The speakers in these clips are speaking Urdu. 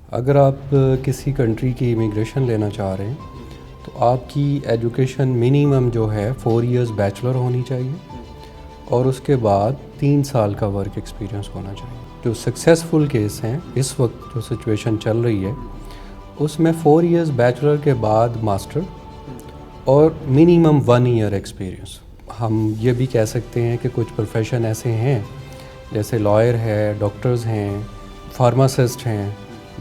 اگر آپ کسی کنٹری کی امیگریشن لینا چاہ رہے ہیں تو آپ کی ایجوکیشن منیمم جو ہے 4 ایئرز بیچلر ہونی چاہیے اور اس کے بعد 3 سال کا ورک ایکسپیرینس ہونا چاہیے. جو سکسیزفل کیس ہیں اس وقت جو سچویشن چل رہی ہے اس میں 4 ایئرز بیچلر کے بعد ماسٹر اور منیمم 1 ایئر ایکسپیرینس. ہم یہ بھی کہہ سکتے ہیں کہ کچھ پروفیشن ایسے ہیں جیسے لائر ہے، ڈاکٹرز ہیں، فارماسسٹ ہیں،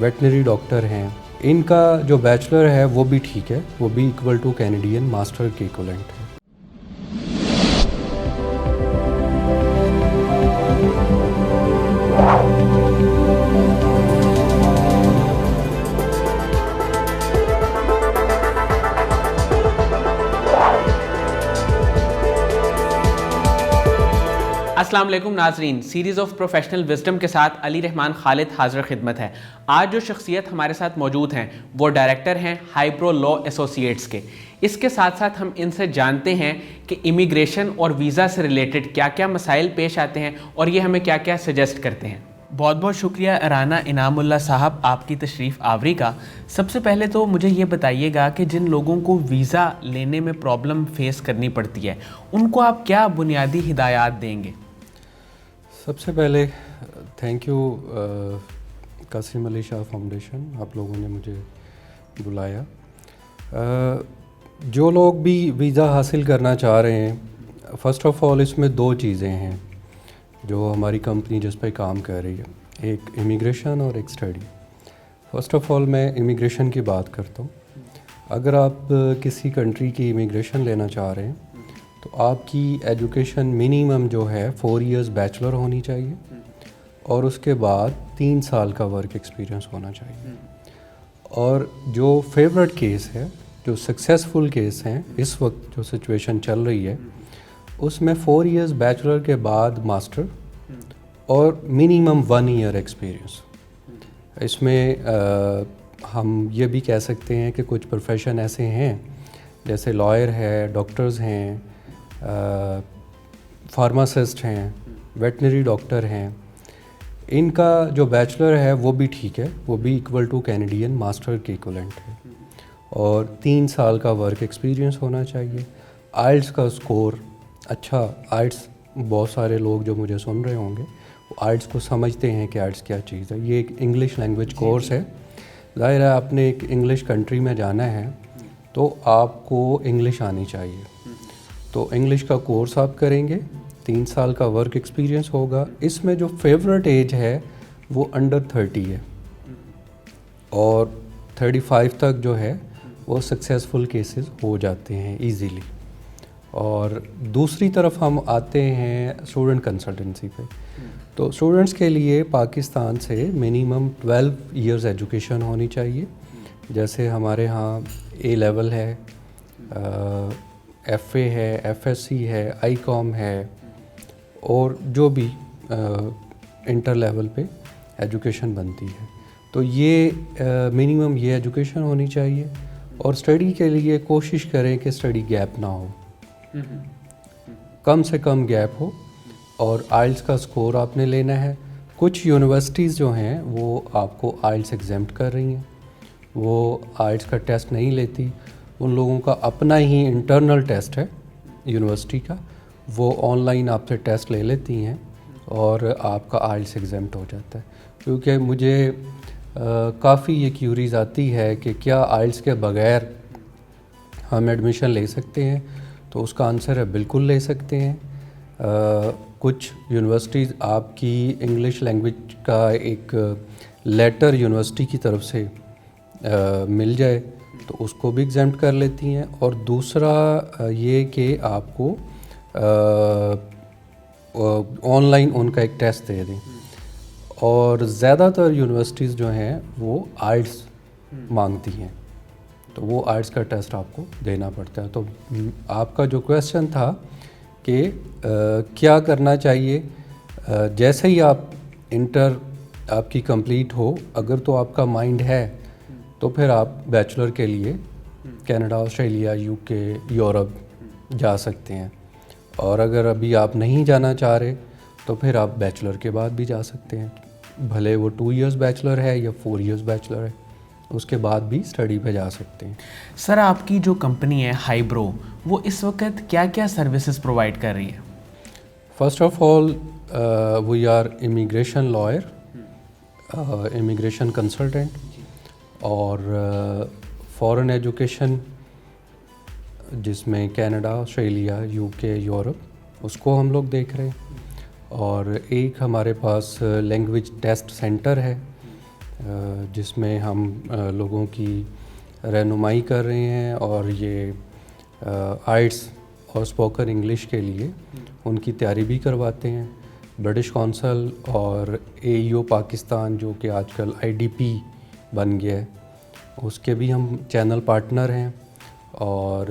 ویٹنری ڈاکٹر ہیں. ان کا جو بیچلر ہے وہ بھی ٹھیک ہے، وہ بھی ایکول ٹو کینیڈین ماسٹر کے ایکولنٹ ہے. السلام علیکم ناظرین، سیریز آف پروفیشنل وزڈم کے ساتھ علی رحمان خالد حاضر خدمت ہے. آج جو شخصیت ہمارے ساتھ موجود ہیں وہ ڈائریکٹر ہیں ہائپرو لا ایسوسیٹس کے. اس کے ساتھ ساتھ ہم ان سے جانتے ہیں کہ امیگریشن اور ویزا سے ریلیٹڈ کیا کیا مسائل پیش آتے ہیں اور یہ ہمیں کیا کیا سجیسٹ کرتے ہیں. بہت بہت شکریہ رانا انعام اللہ صاحب آپ کی تشریف آوری کا. سب سے پہلے تو مجھے یہ بتائیے گا کہ جن لوگوں کو ویزا لینے میں پرابلم فیس کرنی پڑتی ہے ان کو آپ کیا بنیادی ہدایات دیں گے؟ سب سے پہلے thank you Qasim Ali Shah foundation, آپ لوگوں نے مجھے بلایا. جو لوگ بھی ویزا حاصل کرنا چاہ رہے ہیں، فرسٹ آف آل اس میں 2 چیزیں ہیں جو ہماری کمپنی جس پہ کام کر رہی ہے، ایک امیگریشن اور ایک اسٹڈی. فرسٹ آف آل میں امیگریشن کی بات کرتا ہوں. اگر آپ کسی کنٹری کی امیگریشن لینا چاہ رہے ہیں تو آپ کی ایجوکیشن منیمم جو ہے 4 ایئرز بیچلر ہونی چاہیے اور اس کے بعد 3 سال کا ورک ایکسپیرینس ہونا چاہیے. اور جو فیوریٹ کیس ہے، جو سکسیزفل کیس ہیں اس وقت جو سچویشن چل رہی ہے اس میں 4 ایئرز بیچلر کے بعد ماسٹر اور منیمم 1 ایئر ایکسپیرینس. اس میں ہم یہ بھی کہہ سکتے ہیں کہ کچھ پروفیشن ایسے ہیں جیسے لائر ہے، ڈاکٹرز ہیں، فارماسسٹ ہیں، ویٹنری ڈاکٹر ہیں. ان کا جو بیچلر ہے وہ بھی ٹھیک ہے، وہ بھی ایکول ٹو کینیڈین ماسٹر کے ایکولنٹ ہے اور 3 سال کا ورک ایکسپیرینس ہونا چاہیے. آئلٹس کا اسکور اچھا، آئلٹس بہت سارے لوگ جو مجھے سن رہے ہوں گے وہ آئلٹس کو سمجھتے ہیں کہ آئلٹس کیا چیز ہے. یہ ایک انگلش لینگویج کورس ہے. ظاہر ہے آپ نے ایک انگلش کنٹری میں جانا ہے تو آپ کو انگلش آنی چاہیے. تو انگلش کا کورس آپ کریں گے، 3 سال کا ورک ایکسپیرینس ہوگا. اس میں جو فیوریٹ ایج ہے وہ انڈر 30 ہے اور 35 تک جو ہے وہ سکسیزفل کیسز ہو جاتے ہیں ایزیلی. اور دوسری طرف ہم آتے ہیں اسٹوڈنٹ کنسلٹنسی پہ. تو اسٹوڈنٹس کے لیے پاکستان سے منیمم 12 ایئرز ایجوکیشن ہونی چاہیے. جیسے ہمارے ہاں اے لیول ہے، ایف اے ہے، ایف ایس سی ہے، آئی کام ہے اور جو بھی انٹر لیول پہ ایجوکیشن بنتی ہے. تو یہ منیمم یہ ایجوکیشن ہونی چاہیے. اور اسٹڈی کے لیے کوشش کریں کہ اسٹڈی گیپ نہ ہو، کم سے کم گیپ ہو. اور آئلٹس کا اسکور آپ نے لینا ہے. کچھ یونیورسٹیز جو ہیں وہ آپ کو آئلٹس ایگزیمپٹ کر رہی ہیں، وہ آئلٹس کا ٹیسٹ نہیں لیتی. ان لوگوں کا اپنا ہی انٹرنل ٹیسٹ ہے یونیورسٹی کا، وہ آن لائن آپ سے ٹیسٹ لے لیتی ہیں اور آپ کا آئلٹس ایگزیمپٹ ہو جاتا ہے. کیونکہ مجھے کافی یہ کیوریز آتی ہے کہ کیا آئلٹس کے بغیر ہم ایڈمیشن لے سکتے ہیں؟ تو اس کا آنسر ہے بالکل لے سکتے ہیں. کچھ یونیورسٹیز آپ کی انگلش لینگویج کا ایک لیٹر یونیورسٹی کی طرف سے مل جائے تو اس کو بھی ایگزیمپٹ کر لیتی ہیں. اور دوسرا یہ کہ آپ کو آن لائن ان کا ایک ٹیسٹ دے دیں. اور زیادہ تر یونیورسٹیز جو ہیں وہ آئلٹس مانگتی ہیں، تو وہ آئلٹس کا ٹیسٹ آپ کو دینا پڑتا ہے. تو آپ کا جو کویسچن تھا کہ کیا کرنا چاہیے، جیسے ہی آپ انٹر آپ کی کمپلیٹ ہو، اگر تو آپ کا مائنڈ ہے تو پھر آپ بیچلر کے لیے Canada, Australia, U K, Europe جا سکتے ہیں. اور اگر ابھی آپ نہیں جانا چاہ رہے تو پھر آپ بیچلر کے بعد بھی جا سکتے ہیں. بھلے وہ 2 ایئرس بیچلر ہے یا 4 ایئرس بیچلر ہے, اس کے بعد بھی اسٹڈی پہ جا سکتے ہیں. سر آپ کی جو کمپنی ہے ہائبرو, وہ اس وقت کیا کیا سروسز پرووائڈ کر رہی ہے؟ First of all we are immigration lawyer, immigration consultant, اور فارن ایجوکیشن جس میں Canada, Australia, U K, Europe, اس کو ہم لوگ دیکھ رہے ہیں. اور ایک ہمارے پاس لینگویج ٹیسٹ سینٹر ہے جس میں ہم لوگوں کی رہنمائی کر رہے ہیں, اور یہ آئٹس اور اسپوکن انگلش کے لیے ان کی تیاری بھی کرواتے ہیں. برٹش کونسل اور AEO پاکستان جو کہ آج کل IDP بن گیا ہے, اس کے بھی ہم چینل پارٹنر ہیں. اور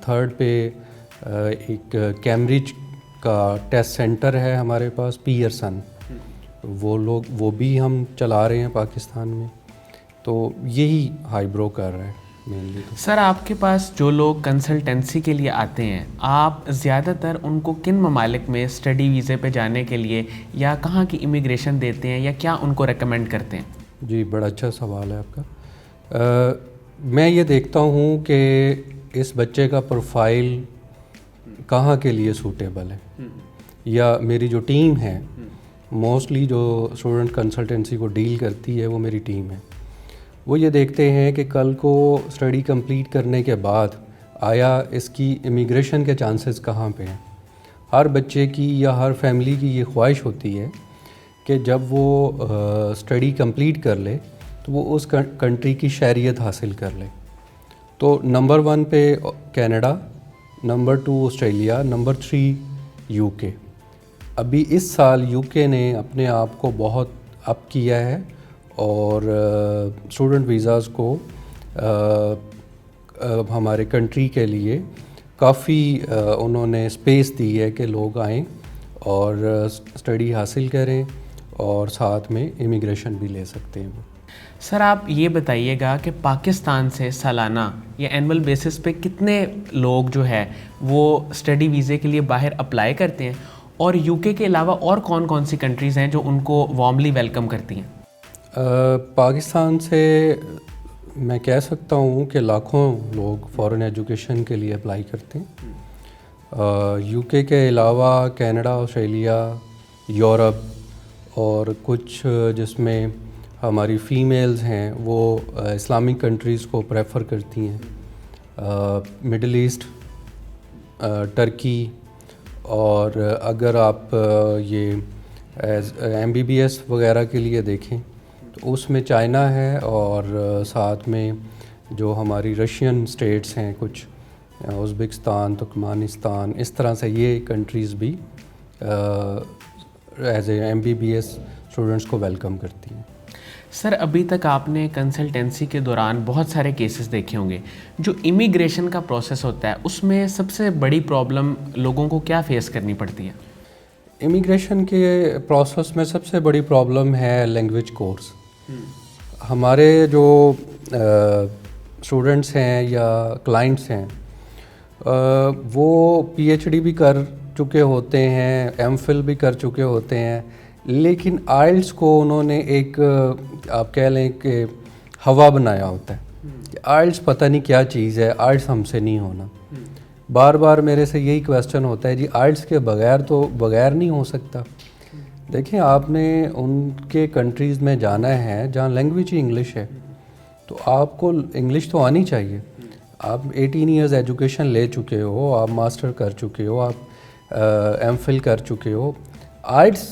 تھرڈ پہ ایک کیمبرج کا ٹیسٹ سینٹر ہے ہمارے پاس, پیئرسن, وہ بھی ہم چلا رہے ہیں پاکستان میں. تو یہی ہائبرو کر رہا ہے مینلی. سر آپ کے پاس جو لوگ کنسلٹنسی کے لیے آتے ہیں, آپ زیادہ تر ان کو کن ممالک میں اسٹڈی ویزے پہ جانے کے لیے یا کہاں کی امیگریشن دیتے ہیں, یا کیا ان کو ریکمینڈ کرتے ہیں؟ جی بڑا اچھا سوال ہے آپ کا. میں یہ دیکھتا ہوں کہ اس بچے کا پروفائل کہاں کے لیے سوٹیبل ہے, یا میری جو ٹیم ہے, موسٹلی جو اسٹوڈنٹ کنسلٹنسی کو ڈیل کرتی ہے وہ میری ٹیم ہے, وہ یہ دیکھتے ہیں کہ کل کو اسٹڈی کمپلیٹ کرنے کے بعد آیا اس کی امیگریشن کے چانسز کہاں پہ ہیں. ہر بچے کی یا ہر فیملی کی یہ خواہش ہوتی ہے کہ جب وہ اسٹڈی کمپلیٹ کر لے تو وہ اس کنٹری کی شہریت حاصل کر لے. تو نمبر 1 پہ Canada, number 2 Australia, number 3 UK. ابھی اس سال UK نے اپنے آپ کو بہت اپ کیا ہے, اور اسٹوڈنٹ ویزاز کو ہمارے کنٹری کے لیے کافی انہوں نے اسپیس دی ہے کہ لوگ آئیں اور اسٹڈی حاصل کریں, اور ساتھ میں امیگریشن بھی لے سکتے ہیں وہ. سر آپ یہ بتائیے گا کہ پاکستان سے سالانہ یا اینول بیسس پہ کتنے لوگ جو ہے وہ اسٹڈی ویزے کے لیے باہر اپلائی کرتے ہیں, اور UK کے علاوہ اور کون کون سی کنٹریز ہیں جو ان کو وارملی ویلکم کرتی ہیں؟ پاکستان سے میں کہہ سکتا ہوں کہ لاکھوں لوگ فارن ایجوکیشن کے لیے اپلائی کرتے ہیں. UK کے علاوہ کینیڈا, آسٹریلیا, یورپ, اور کچھ جس میں ہماری فیمیلز ہیں وہ اسلامک کنٹریز کو پریفر کرتی ہیں, مڈل ایسٹ, ٹرکی, اور اگر آپ یہ MBBS وغیرہ کے لیے دیکھیں تو اس میں چائنا ہے, اور ساتھ میں جو ہماری رشین اسٹیٹس ہیں کچھ, ازبکستان, ترکمانستان, اس طرح سے یہ کنٹریز بھی ایز اے MBBS اسٹوڈنٹس کو ویلکم کرتی ہیں. سر ابھی تک آپ نے کنسلٹنسی کے دوران بہت سارے کیسز دیکھے ہوں گے. جو امیگریشن کا پروسیس ہوتا ہے اس میں سب سے بڑی پرابلم لوگوں کو کیا فیس کرنی پڑتی ہے؟ امیگریشن کے پروسیس میں سب سے بڑی پرابلم ہے لینگویج کورس. ہمارے جو اسٹوڈنٹس ہیں یا کلائنٹس ہیں وہ PhD بھی کر چکے ہوتے ہیں, MPhil بھی کر چکے ہوتے ہیں, لیکن آئلٹس کو انہوں نے ایک آپ کہہ لیں کہ ہوا بنایا ہوتا ہے کہ آئلٹس پتہ نہیں کیا چیز ہے, آئلٹس ہم سے نہیں ہونا. بار بار میرے سے یہی کویسچن ہوتا ہے, جی آئلٹس کے بغیر تو بغیر نہیں ہو سکتا. دیکھیں آپ نے ان کے کنٹریز میں جانا ہے جہاں لینگویج ہی انگلش ہے, تو آپ کو انگلش تو آنی چاہیے. آپ 18 ایئرز ایجوکیشن لے چکے ہو, آپ ماسٹر کر چکے ہو, آپ MPhil کر چکے ہو, آئلٹس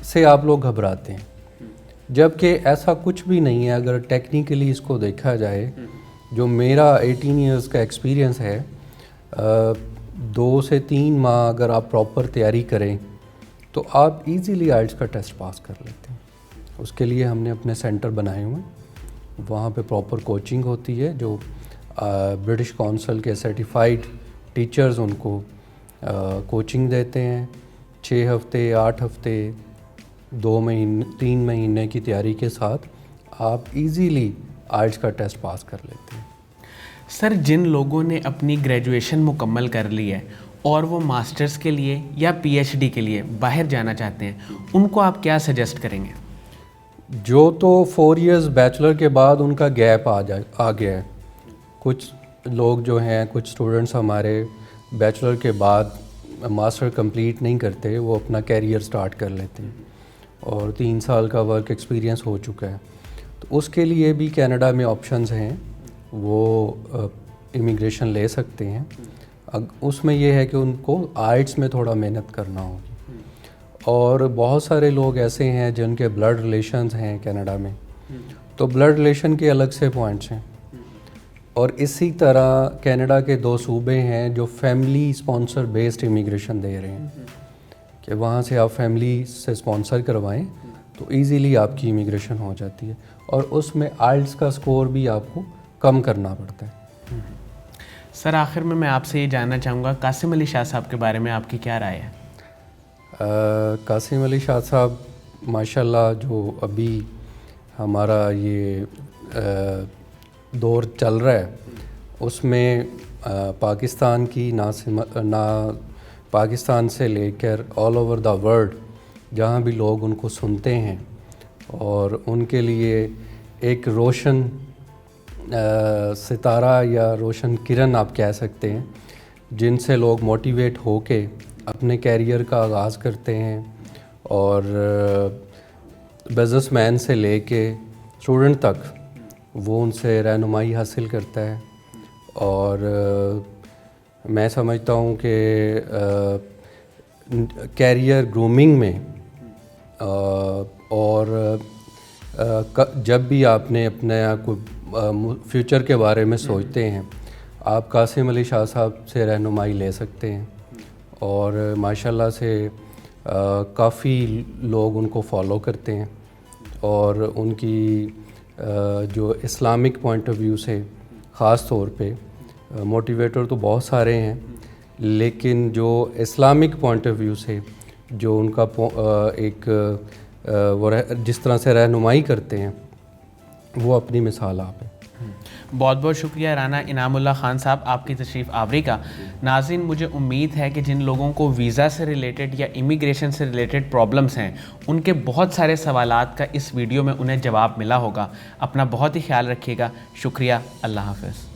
سے آپ لوگ گھبراتے ہیں, جبکہ ایسا کچھ بھی نہیں ہے. اگر ٹیکنیکلی اس کو دیکھا جائے, جو میرا 18 ایئرز کا ایکسپیرینس ہے, 2 سے 3 ماہ اگر آپ پراپر تیاری کریں تو آپ ایزیلی آئلٹس کا ٹیسٹ پاس کر لیتے ہیں. اس کے لیے ہم نے اپنے سینٹر بنائے ہوئے ہیں, وہاں پہ پراپر کوچنگ ہوتی ہے, جو برٹش کونسل کے سرٹیفائڈ ٹیچرز ان کو کوچنگ دیتے ہیں. 6 ہفتے, 8 ہفتے, 2 مہینے, 3 مہینے کی تیاری کے ساتھ آپ ایزیلی آئلٹس کا ٹیسٹ پاس کر لیتے ہیں. سر جن لوگوں نے اپنی گریجویشن مکمل کر لی ہے اور وہ ماسٹرز کے لیے یا PhD کے لیے باہر جانا چاہتے ہیں, ان کو آپ کیا سجیسٹ کریں گے؟ جو تو 4 ایئرز بیچلر کے بعد ان کا گیپ آ گیا ہے. کچھ لوگ جو ہیں, کچھ اسٹوڈنٹس ہمارے بیچلر کے بعد ماسٹر کمپلیٹ نہیں کرتے, وہ اپنا کیریئر سٹارٹ کر لیتے ہیں اور 3 سال کا ورک ایکسپیرینس ہو چکا ہے. تو اس کے لیے بھی کینیڈا میں آپشنز ہیں, وہ امیگریشن لے سکتے ہیں. اس میں یہ ہے کہ ان کو آئٹس میں تھوڑا محنت کرنا ہوگی. اور بہت سارے لوگ ایسے ہیں جن کے بلڈ ریلیشنز ہیں کینیڈا میں, تو بلڈ ریلیشن کے الگ سے پوائنٹس ہیں. اور اسی طرح کینیڈا کے 2 صوبے ہیں جو فیملی اسپانسر بیسڈ امیگریشن دے رہے ہیں, کہ وہاں سے آپ فیملی سے اسپانسر کروائیں تو ایزیلی آپ کی امیگریشن ہو جاتی ہے. اور اس میں آئلٹس کا سکور بھی آپ کو کم کرنا پڑتا ہے. سر آخر میں آپ سے یہ جاننا چاہوں گا, قاسم علی شاہ صاحب کے بارے میں آپ کی کیا رائے ہے؟ قاسم علی شاہ صاحب ماشاءاللہ جو ابھی ہمارا یہ دور چل رہا ہے اس میں پاکستان کی نہ پاکستان سے لے کر آل اوور دا ورلڈ جہاں بھی لوگ ان کو سنتے ہیں, اور ان کے لیے ایک روشن ستارہ یا روشن کرن آپ کہہ سکتے ہیں, جن سے لوگ موٹیویٹ ہو کے اپنے کیریئر کا آغاز کرتے ہیں. اور بزنس مین سے لے کے اسٹوڈنٹ تک وہ ان سے رہنمائی حاصل کرتا ہے. اور میں سمجھتا ہوں کہ کیریئر گرومنگ میں اور جب بھی آپ نے اپنے کوئی فیوچر کے بارے میں سوچتے ہیں, آپ قاسم علی شاہ صاحب سے رہنمائی لے سکتے ہیں. اور ماشاءاللہ سے کافی لوگ ان کو فالو کرتے ہیں, اور ان کی جو اسلامک پوائنٹ آف ویو سے خاص طور پہ موٹیویٹر تو بہت سارے ہیں, لیکن جو اسلامک پوائنٹ آف ویو سے جو ان کا ایک وہ جس طرح سے رہنمائی کرتے ہیں وہ اپنی مثال آپ ہے. بہت بہت شکریہ رانا انعام اللہ خان صاحب آپ کی تشریف آوری کا. ناظرین, مجھے امید ہے کہ جن لوگوں کو ویزا سے ریلیٹڈ یا امیگریشن سے ریلیٹڈ پرابلمس ہیں ان کے بہت سارے سوالات کا اس ویڈیو میں انہیں جواب ملا ہوگا. اپنا بہت ہی خیال رکھیے گا. شکریہ. اللہ حافظ.